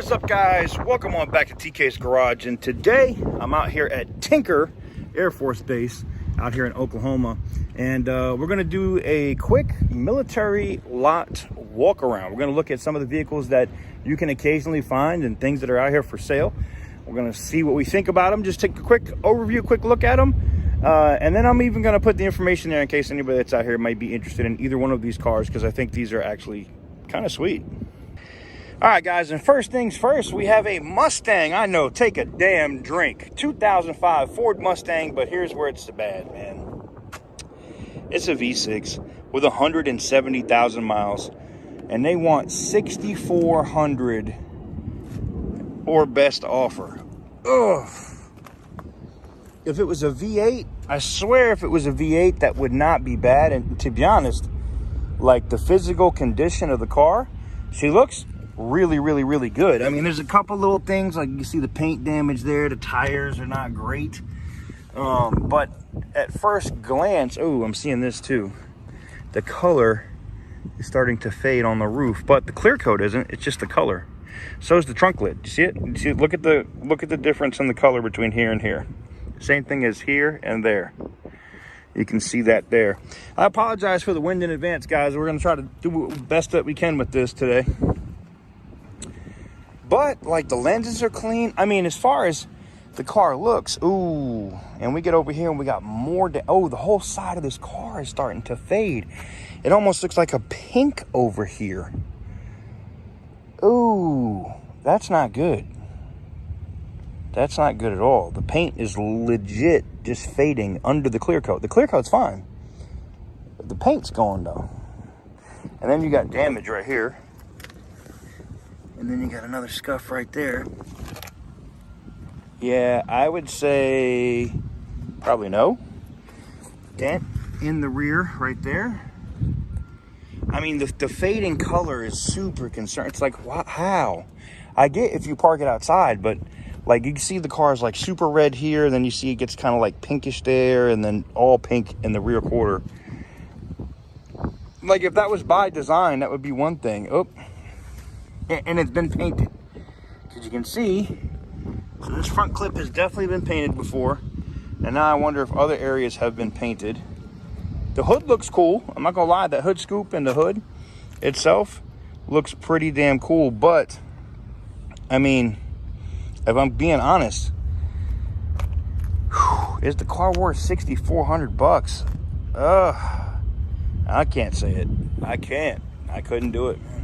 What's up, guys? Welcome on back to TK's Garage, and today I'm out here at Tinker Air Force Base out here in Oklahoma, and we're going to do a quick military lot walk around. We're going to look at some of the vehicles that you can occasionally find and things that are out here for sale. We're going to see what we think about them, just take a quick overview, quick look at them, and then I'm even going to put the information there in case anybody that's out here might be interested in either one of these cars, because I think these are actually kind of sweet. All right, guys, and first things first, we have a Mustang. I know, take a damn drink. 2005 Ford Mustang, but here's where it's bad, man. It's a V6 with 170,000 miles, and they want $6,400 or best offer. Ugh. If it was a V8, I swear if it was a V8, that would not be bad. And to be honest, like the physical condition of the car, she looks really good. I mean, there's a couple little things, like you see the paint damage there, the tires are not great, but at first glance, oh, I'm seeing this too, the color is starting to fade on the roof, but the clear coat isn't, it's just the color. So is the trunk lid. You see it? You see it? Look at the difference in the color between here and here. Same thing as here and there. You can see that there. I apologize for the wind in advance, guys. We're going to try to do the best that we can with this today. But, like, the lenses are clean. I mean, as far as the car looks, ooh, and we get over here and we got more, oh, the whole side of this car is starting to fade. It almost looks like a pink over here. Ooh, that's not good. That's not good at all. The paint is legit just fading under the clear coat. The clear coat's fine, but the paint's going, though. And then you got damage right here. And then you got another scuff right there. Yeah, I would say probably no. Dent in the rear right there. I mean, the fading color is super concerning. It's like, how? I get if you park it outside, but like you can see the car is like super red here, and then you see it gets kind of like pinkish there, and then all pink in the rear quarter. Like if that was by design, that would be one thing. Oh. And it's been painted, because you can see, so this front clip has definitely been painted before, and now I wonder if other areas have been painted. The hood looks cool. I'm not gonna lie, that hood scoop and the hood itself looks pretty damn cool, but I mean, if I'm being honest, is the car worth $6,400? I can't say it. I couldn't do it, man.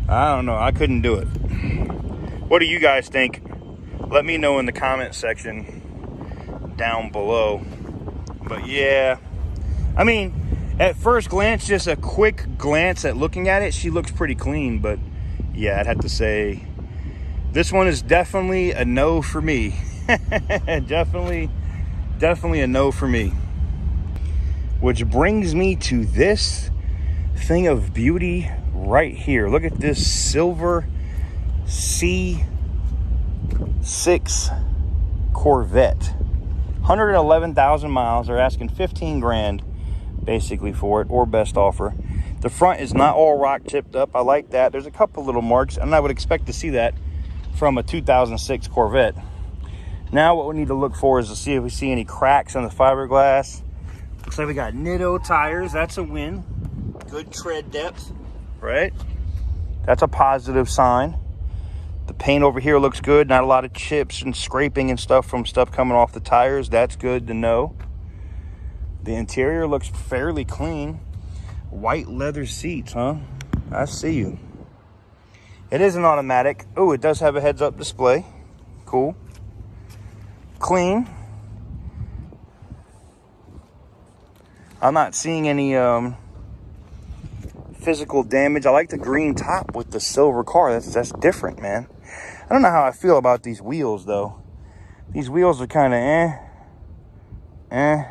I don't know. I couldn't do it. What do you guys think? Let me know in the comment section down below. But yeah, I mean, at first glance, just a quick glance at looking at it, she looks pretty clean. But yeah, I'd have to say this one is definitely a no for me. definitely a no for me. Which brings me to this thing of beauty right here. Look at this silver C6 Corvette, 111,000 miles. They're asking 15 grand basically for it, or best offer. The front is not all rock tipped up. I like that. There's a couple little marks, and I would expect to see that from a 2006 Corvette. Now what we need to look for is to see if we see any cracks on the fiberglass. Looks like we got Nitto tires. That's a win. Good tread depth, right? That's a positive sign. The paint over here looks good. Not a lot of chips and scraping and stuff from stuff coming off the tires. That's good to know. The interior looks fairly clean. White leather seats, huh? I see you. It is an automatic. Oh, it does have a heads-up display. Cool. Clean. I'm not seeing any physical damage. I like the green top with the silver car. That's different, man. I don't know how I feel about these wheels, though. These wheels are kind of I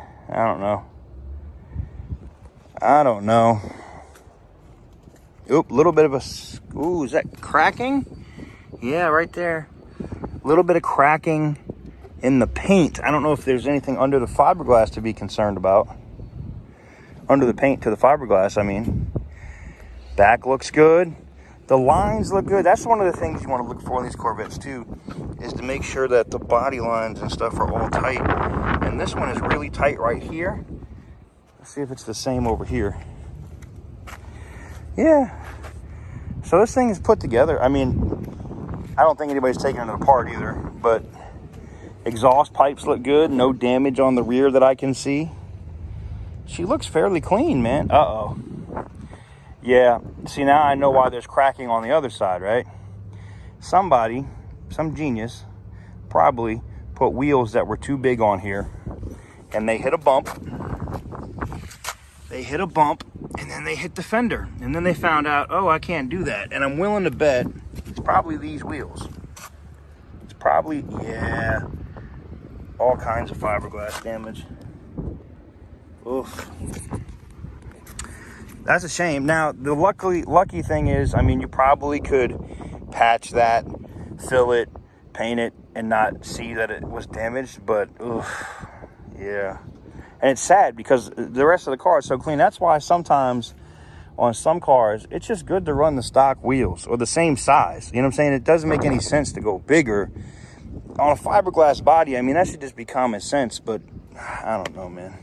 don't know. Oop, little bit of a, ooh, is that cracking? Yeah, right there. A little bit of cracking in the paint. I don't know if there's anything under the fiberglass to be concerned about. Under the paint to the fiberglass, I mean. Back looks good. The lines look good. That's one of the things you want to look for in these Corvettes too, is to make sure that the body lines and stuff are all tight. And this one is really tight right here. Let's see if it's the same over here. Yeah. So this thing is put together. I mean, I don't think anybody's taking it apart either, but exhaust pipes look good. No damage on the rear that I can see. She looks fairly clean, man. Uh-oh. Yeah, see, now I know why there's cracking on the other side, right? Somebody, some genius, probably put wheels that were too big on here, and they hit a bump. They hit a bump, and then they hit the fender. And then they found out, oh, I can't do that. And I'm willing to bet it's probably these wheels. It's probably, yeah, all kinds of fiberglass damage. Oof. That's a shame. Now, the lucky thing is, I mean, you probably could patch that, fill it, paint it, and not see that it was damaged, but, oof, yeah. And it's sad because the rest of the car is so clean. That's why sometimes on some cars, it's just good to run the stock wheels or the same size. You know what I'm saying? It doesn't make any sense to go bigger. On a fiberglass body, I mean, that should just be common sense, but I don't know, man.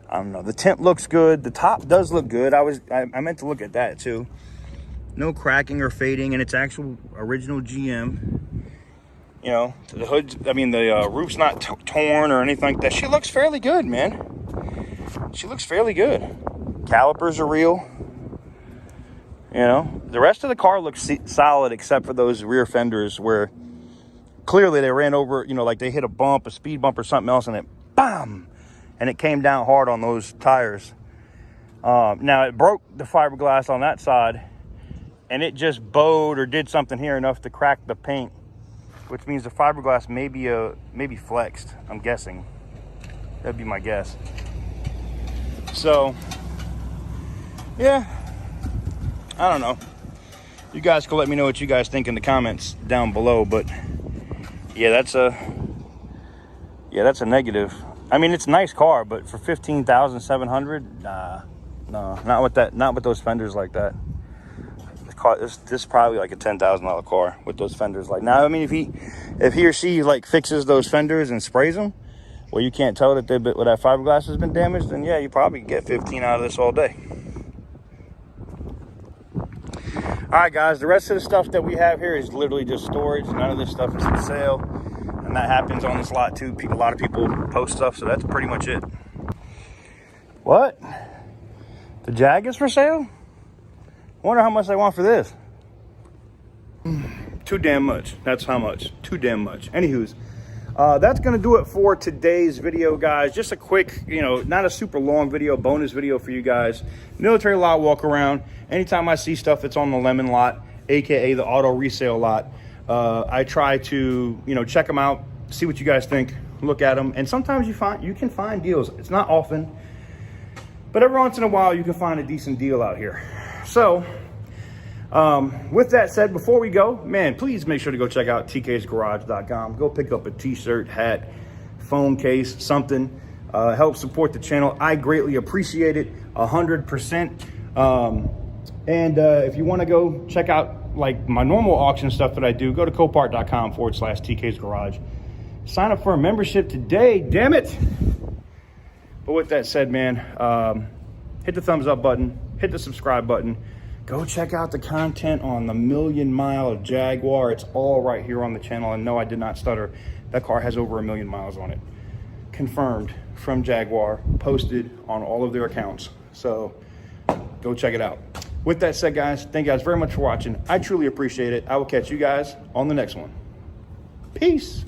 I don't know. The tint looks good. The top does look good. I meant to look at that too. No cracking or fading, and it's actual original GM. You know, the hood, I mean, the roof's not torn or anything like that. She looks fairly good, man. She looks fairly good. Calipers are real. You know, the rest of the car looks solid except for those rear fenders where clearly they ran over, you know, like they hit a bump, a speed bump or something else, and it, bam! And it came down hard on those tires. Now, it broke the fiberglass on that side, and it just bowed or did something here enough to crack the paint, which means the fiberglass maybe flexed, I'm guessing. That'd be my guess. So, yeah, I don't know. You guys can let me know what you guys think in the comments down below, but yeah, that's a negative. I mean, it's a nice car, but for $15,700, nah, no, not with those fenders like that. This is probably like a $10,000 car with those fenders. Like, now, I mean, if he or she like fixes those fenders and sprays them, where you can't tell that that fiberglass has been damaged, then yeah, you probably get 15 out of this all day. All right, guys, the rest of the stuff that we have here is literally just storage. None of this stuff is for sale. And that happens on this lot too. A lot of people post stuff, so that's pretty much it. What? The Jag is for sale? I wonder how much they want for this. Too damn much. That's how much. Too damn much. Anywho's, that's going to do it for today's video, guys. Just a quick, you know, not a super long video, bonus video for you guys. Military lot walk around. Anytime I see stuff that's on the lemon lot, aka the auto resale lot, I try to, you know, check them out, see what you guys think, look at them, and sometimes you can find deals. It's not often, but every once in a while you can find a decent deal out here. So, with that said, before we go, man, please make sure to go check out tksgarage.com. Go pick up a t-shirt, hat, phone case, something. Help support the channel. I greatly appreciate it, 100%. And if you want to go check out like my normal auction stuff that I do, go to copart.com/tksgarage. Sign up for a membership today, damn it. But with that said, man, hit the thumbs up button, hit the subscribe button. Go check out the content on the Million Mile Jaguar. It's all right here on the channel. And no, I did not stutter. That car has over 1 million miles on it. Confirmed from Jaguar, posted on all of their accounts. So go check it out. With that said, guys, thank you guys very much for watching. I truly appreciate it. I will catch you guys on the next one. Peace.